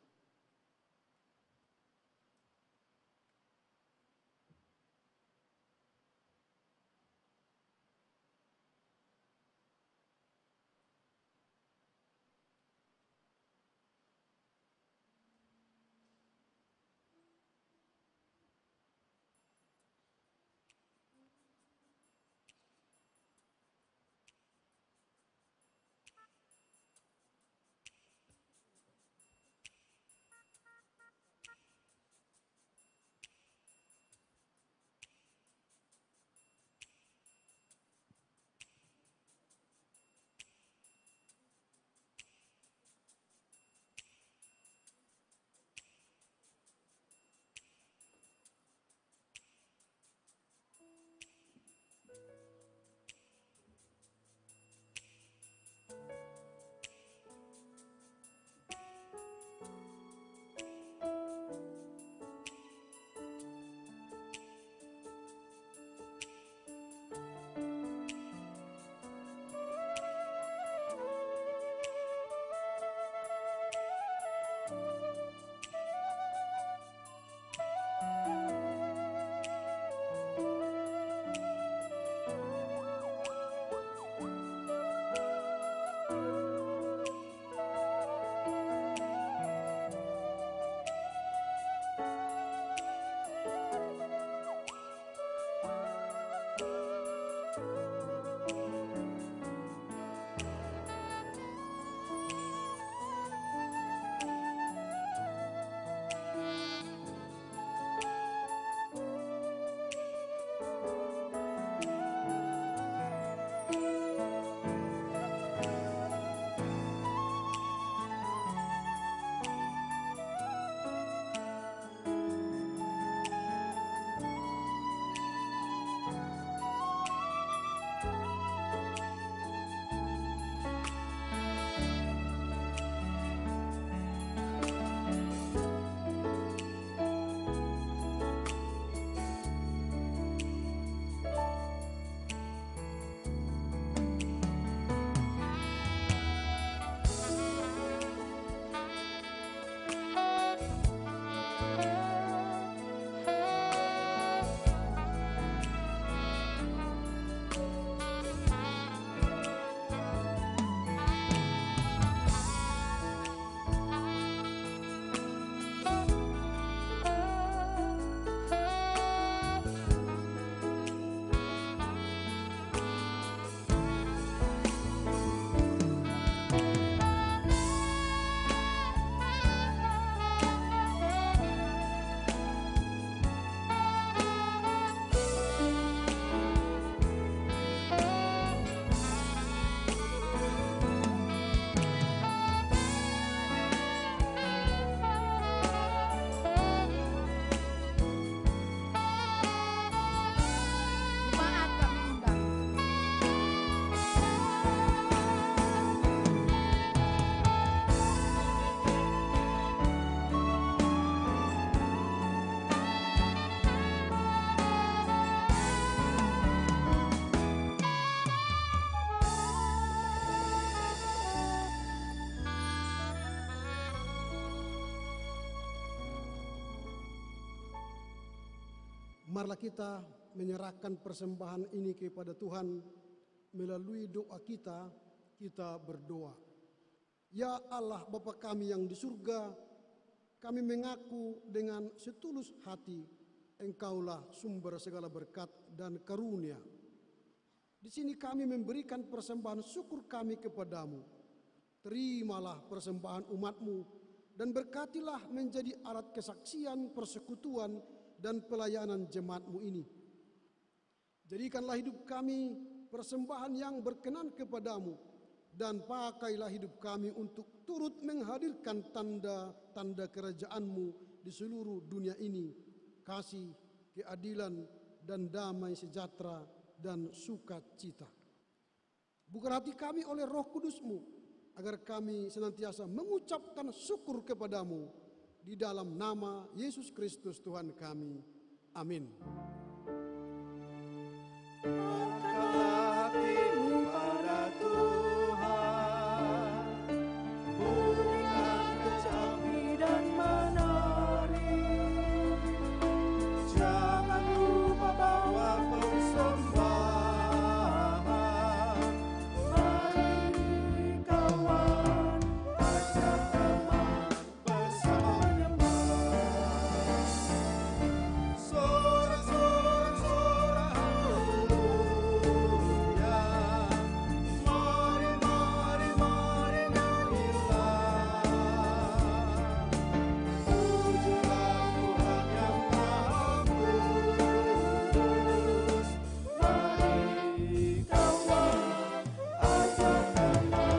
Marilah kita menyerahkan persembahan ini kepada Tuhan. Melalui doa kita berdoa. Ya Allah Bapa kami yang di surga, kami mengaku dengan setulus hati, Engkaulah sumber segala berkat dan karunia. Di sini kami memberikan persembahan syukur kami kepadamu. Terimalah persembahan umat-Mu dan berkatilah menjadi alat kesaksian, persekutuan, dan pelayanan jemaat-Mu ini. Jadikanlah hidup kami persembahan yang berkenan kepadamu, dan pakailah hidup kami untuk turut menghadirkan tanda-tanda kerajaan-Mu di seluruh dunia ini, kasih, keadilan, dan damai sejahtera, dan sukacita. Buka hati kami oleh Roh Kudus-Mu, agar kami senantiasa mengucapkan syukur kepadamu, di dalam nama Yesus Kristus Tuhan kami. Amin. Hatimu pada Tuhan, bunyikan kecapi dan menari. Jangan lupa bawa persembahan. Mari kawan, ajak teman bersama menyembah. Sorak-sorak haleluya. Mari, mari, mari nyanyilah. Pujilah Tuhan yang Maha Kudus. Mari kawan, ajak teman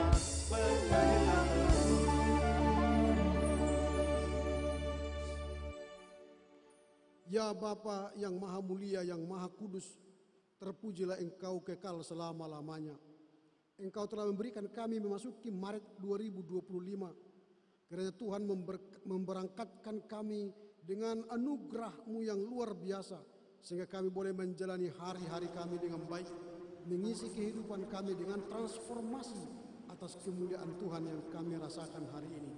Ya Bapa yang Maha Mulia, yang Maha Kudus, terpujilah Engkau kekal selama-lamanya. Engkau telah memberikan kami memasuki Maret 2025. Kiranya Tuhan memberangkatkan kami dengan anugerah-Mu yang luar biasa, sehingga kami boleh menjalani hari-hari kami dengan baik, mengisi kehidupan kami dengan transformasi atas kemuliaan Tuhan yang kami rasakan hari ini.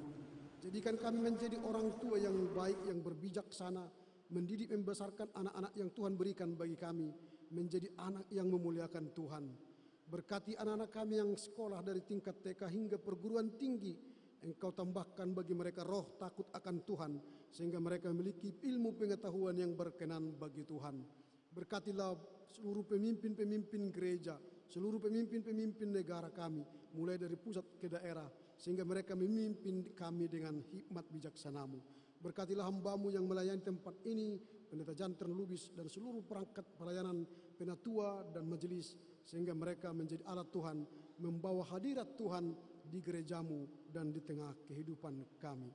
Jadikan kami menjadi orang tua yang baik, yang berbijaksana, mendidik membesarkan anak-anak yang Tuhan berikan bagi kami, menjadi anak yang memuliakan Tuhan. Berkati anak-anak kami yang sekolah dari tingkat TK hingga perguruan tinggi. Engkau tambahkan bagi mereka roh takut akan Tuhan, sehingga mereka memiliki ilmu pengetahuan yang berkenan bagi Tuhan. Berkatilah seluruh pemimpin-pemimpin gereja, seluruh pemimpin-pemimpin negara kami, mulai dari pusat ke daerah, sehingga mereka memimpin kami dengan hikmat bijaksana-Mu. Berkatilah hamba-Mu yang melayani tempat ini, Pendeta Jantan Lubis dan seluruh perangkat pelayanan penatua dan majelis, sehingga mereka menjadi alat Tuhan, membawa hadirat Tuhan di gereja-Mu dan di tengah kehidupan kami.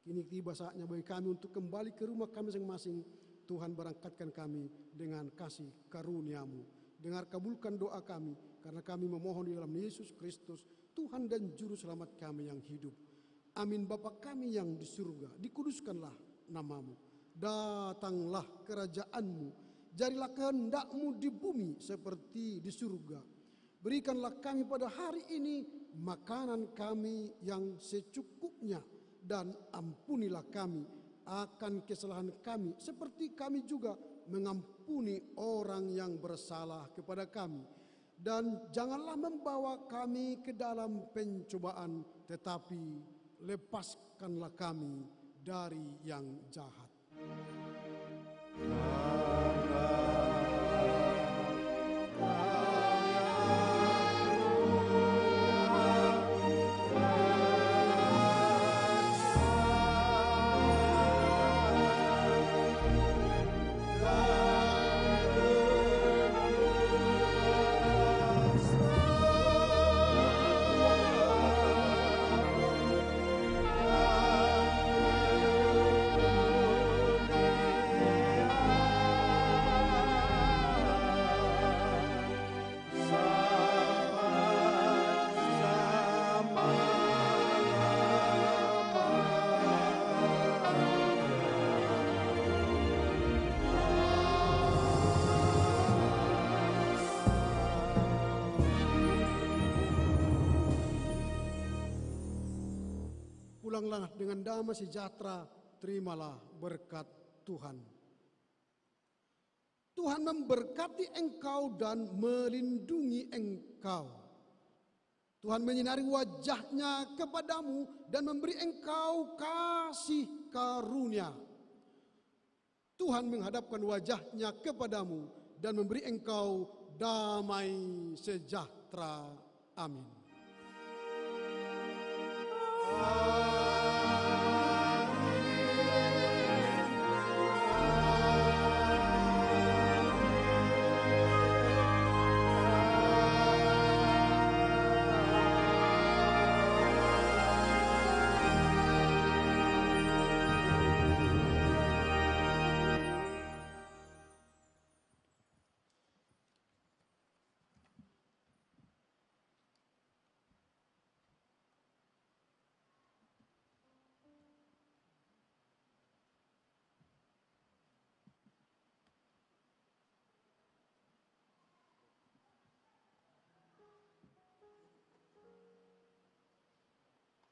Kini tiba saatnya bagi kami untuk kembali ke rumah kami masing-masing. Tuhan berangkatkan kami dengan kasih karunia-Mu. Dengar kabulkan doa kami, karena kami memohon di dalam Yesus Kristus, Tuhan dan Juru Selamat kami yang hidup. Amin. Bapa kami yang di surga, dikuduskanlah nama-Mu. Datanglah kerajaan-Mu. Jadilah kehendak-Mu di bumi seperti di surga. Berikanlah kami pada hari ini makanan kami yang secukupnya, dan ampunilah kami akan kesalahan kami, seperti kami juga mengampuni orang yang bersalah kepada kami. Dan janganlah membawa kami ke dalam pencobaan, tetapi lepaskanlah kami dari yang jahat. Pulanglah dengan damai sejahtera, terimalah berkat Tuhan. Tuhan memberkati engkau dan melindungi engkau. Tuhan menyinari wajah-Nya kepadamu dan memberi engkau kasih karunia. Tuhan menghadapkan wajah-Nya kepadamu dan memberi engkau damai sejahtera. Amin.